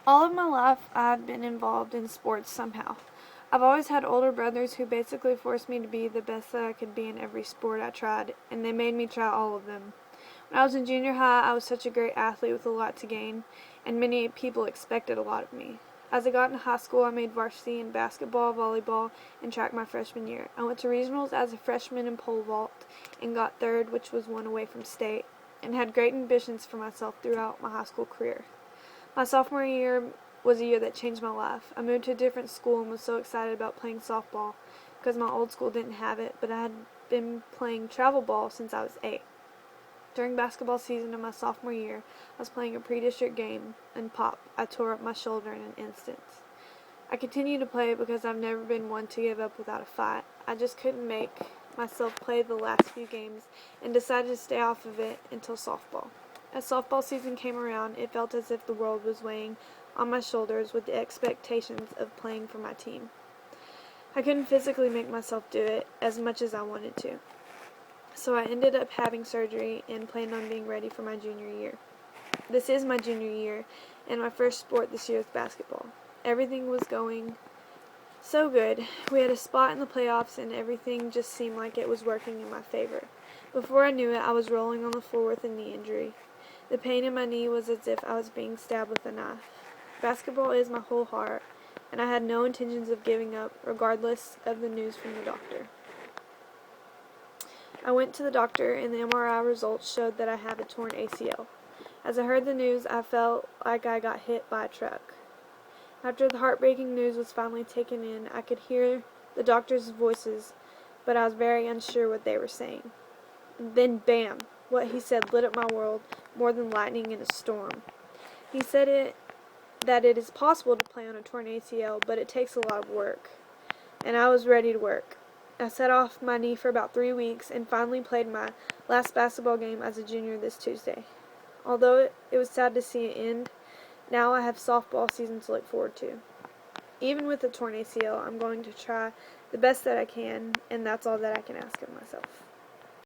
All of my life, I've been involved in sports somehow. I've always had older brothers who basically forced me to be the best that I could be in every sport I tried, and they made me try all of them. When I was in junior high, I was such a great athlete with a lot to gain, and many people expected a lot of me. As I got into high school, I made varsity in basketball, volleyball, and track my freshman year. I went to regionals as a freshman in pole vault and got third, which was one away from state, and had great ambitions for myself throughout my high school career. My sophomore year was a year that changed my life. I moved to a different school and was so excited about playing softball because my old school didn't have it, but I had been playing travel ball since I was 8. During basketball season of my sophomore year, I was playing a pre-district game, and pop, I tore up my shoulder in an instant. I continued to play because I've never been one to give up without a fight. I just couldn't make myself play the last few games and decided to stay off of it until softball. As softball season came around, it felt as if the world was weighing on my shoulders with the expectations of playing for my team. I couldn't physically make myself do it as much as I wanted to, so I ended up having surgery and planned on being ready for my junior year. This is my junior year, and my first sport this year is basketball. Everything was going so good. We had a spot in the playoffs, and everything just seemed like it was working in my favor. Before I knew it, I was rolling on the floor with a knee injury. The pain in my knee was as if I was being stabbed with a knife. Basketball is my whole heart, and I had no intentions of giving up, regardless of the news from the doctor. I went to the doctor, and the MRI results showed that I have a torn ACL. As I heard the news, I felt like I got hit by a truck. After the heartbreaking news was finally taken in, I could hear the doctor's voices, but I was very unsure what they were saying. Then, bam! What he said lit up my world more than lightning in a storm. He said that it is possible to play on a torn ACL, but it takes a lot of work. And I was ready to work. I set off my knee for about 3 weeks and finally played my last basketball game as a junior this Tuesday. Although it was sad to see it end, now I have softball season to look forward to. Even with a torn ACL, I'm going to try the best that I can, and that's all that I can ask of myself.